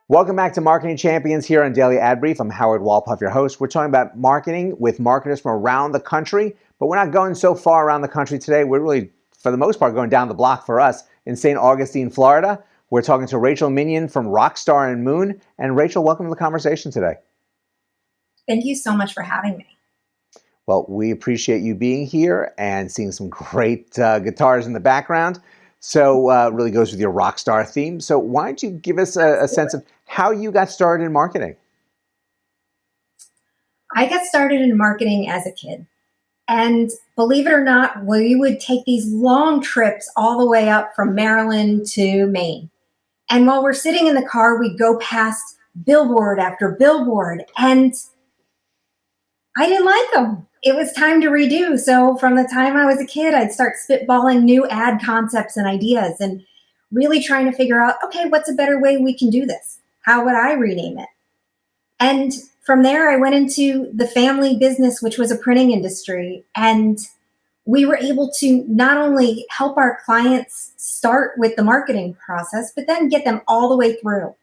Welcome back to Marketing Champions here on Daily Ad Brief. I'm Howard Walpuff, your host. We're talking about marketing with marketers from around the country, but we're not going so far around the country today. We're really, for the most part, going down the block for us in St. Augustine, Florida. We're talking to Rachel Minion from Rockstarr Moon. And Rachel, welcome to the conversation today. Thank you so much for having me. Well, we appreciate you being here and seeing some great guitars in the background. So really goes with your Rockstar theme. So why don't you give us a sense of how you got started in marketing? I got started in marketing as a kid. And believe it or not, we would take these long trips all the way up from Maryland to Maine. And while we're sitting in the car, we'd go past billboard after billboard. And I didn't like them. It was time to redo. So from the time I was a kid, I'd start spitballing new ad concepts and ideas and really trying to figure out, okay, what's a better way we can do this? How would I rename it? And from there, I went into the family business, which was a printing industry. And we were able to not only help our clients start with the marketing process, but then get them all the way through.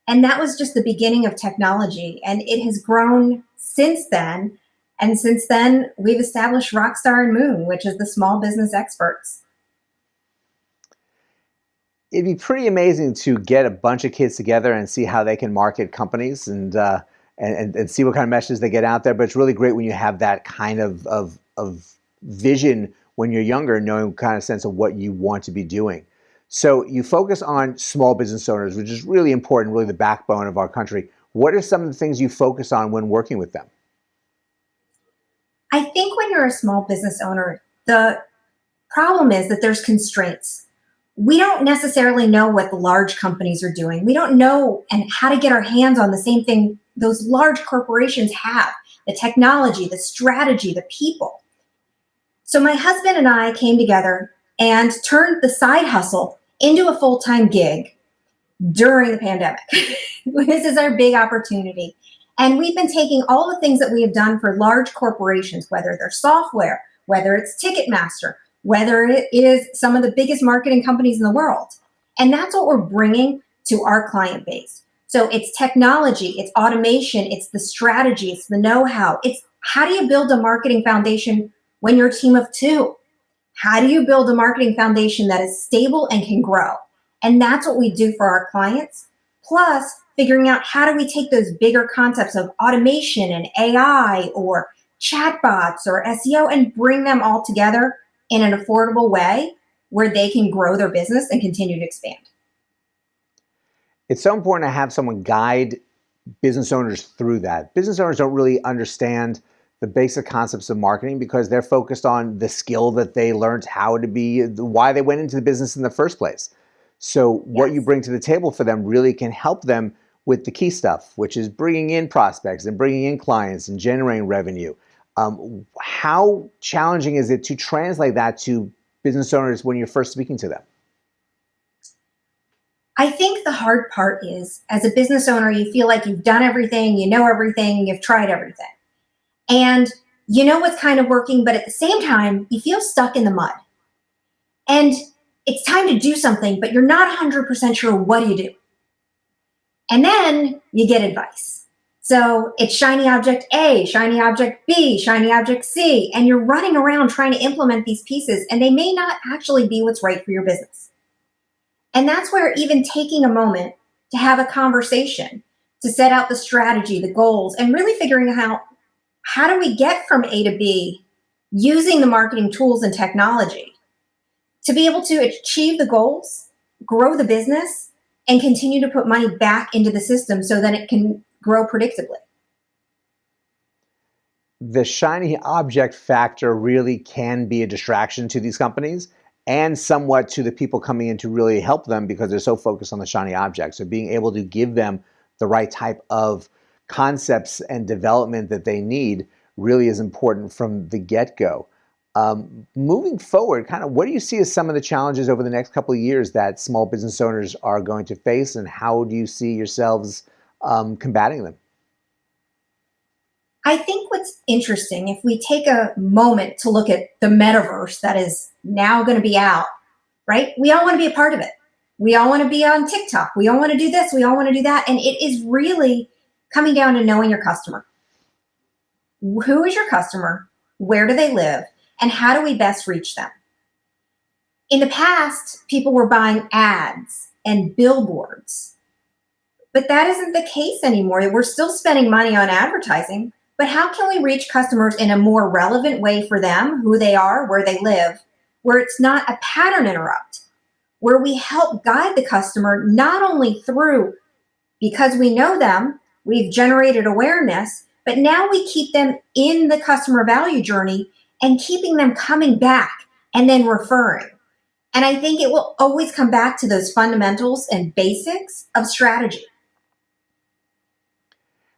And that was just the beginning of technology. And it has grown since then. And since then, we've established Rockstarr Moon, which is the small business experts. It'd be pretty amazing to get a bunch of kids together and see how they can market companies and see what kind of messages they get out there. But it's really great when you have that kind of vision when you're younger, knowing kind of sense of what you want to be doing. So you focus on small business owners, which is really important, really the backbone of our country. What are some of the things you focus on when working with them? I think when you're a small business owner, the problem is that there's constraints. We don't necessarily know what the large companies are doing. We don't know and how to get our hands on the same thing those large corporations have, the technology, the strategy, the people. So my husband and I came together and turned the side hustle into a full-time gig during the pandemic. This is our big opportunity. And we've been taking all the things that we have done for large corporations, whether they're software, whether it's Ticketmaster, whether it is some of the biggest marketing companies in the world. And that's what we're bringing to our client base. So it's technology, it's automation, it's the strategy, it's the know-how. It's how do you build a marketing foundation when you're a team of two? How do you build a marketing foundation that is stable and can grow? And that's what we do for our clients. Plus, figuring out how do we take those bigger concepts of automation and AI or chatbots or SEO and bring them all together in an affordable way where they can grow their business and continue to expand. It's so important to have someone guide business owners through that. Business owners don't really understand the basic concepts of marketing because they're focused on the skill that they learned how to be, why they went into the business in the first place. So what you bring to the table for them really can help them with the key stuff, which is bringing in prospects and bringing in clients and generating revenue. How challenging is it to translate that to business owners when you're first speaking to them? I think the hard part is, as a business owner, you feel like you've done everything, you know everything, you've tried everything. And you know what's kind of working, but at the same time, you feel stuck in the mud. And it's time to do something, but you're not 100% sure what do you do. And then you get advice. So it's shiny object A, shiny object B, shiny object C, and you're running around trying to implement these pieces, and they may not actually be what's right for your business. And that's where even taking a moment to have a conversation, to set out the strategy, the goals, and really figuring out how do we get from A to B using the marketing tools and technology to be able to achieve the goals, grow the business, and continue to put money back into the system so that it can grow predictably. The shiny object factor really can be a distraction to these companies and somewhat to the people coming in to really help them because they're so focused on the shiny object. So being able to give them the right type of concepts and development that they need really is important from the get-go. Moving forward, kind of what do you see as some of the challenges over the next couple of years that small business owners are going to face, and how do you see yourselves combating them? I think what's interesting, if we take a moment to look at the metaverse that is now going to be out, right? We all want to be a part of it. We all want to be on TikTok. We all want to do this. We all want to do that. And it is really coming down to knowing your customer. Who is your customer? Where do they live? And how do we best reach them? In the past, people were buying ads and billboards, but that isn't the case anymore. We're still spending money on advertising, but how can we reach customers in a more relevant way for them, who they are, where they live, where it's not a pattern interrupt, where we help guide the customer not only through, because we know them, we've generated awareness, but now we keep them in the customer value journey and keeping them coming back and then referring. And I think it will always come back to those fundamentals and basics of strategy.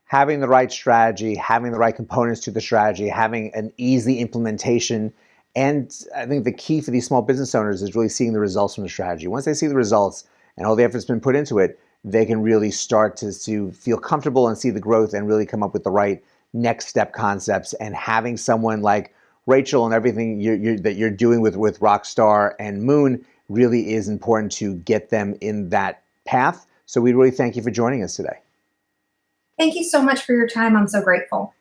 Having the right strategy, having the right components to the strategy, having an easy implementation. And I think the key for these small business owners is really seeing the results from the strategy. Once they see the results and all the effort's been put into it, they can really start to feel comfortable and see the growth and really come up with the right next step concepts. And having someone like Rachel and everything that you're doing with Rockstarr and Moon really is important to get them in that path. So we really thank you for joining us today. Thank you so much for your time. I'm so grateful.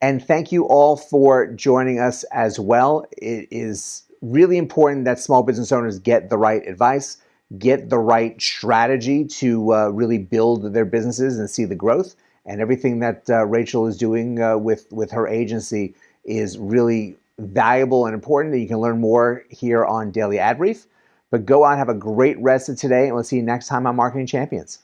And thank you all for joining us as well. It is really important that small business owners get the right advice, get the right strategy to really build their businesses and see the growth. And everything that Rachel is doing with her agency is really valuable and important. You can learn more here on Daily Ad Brief. But go out, have a great rest of today, and we'll see you next time on Marketing Champions.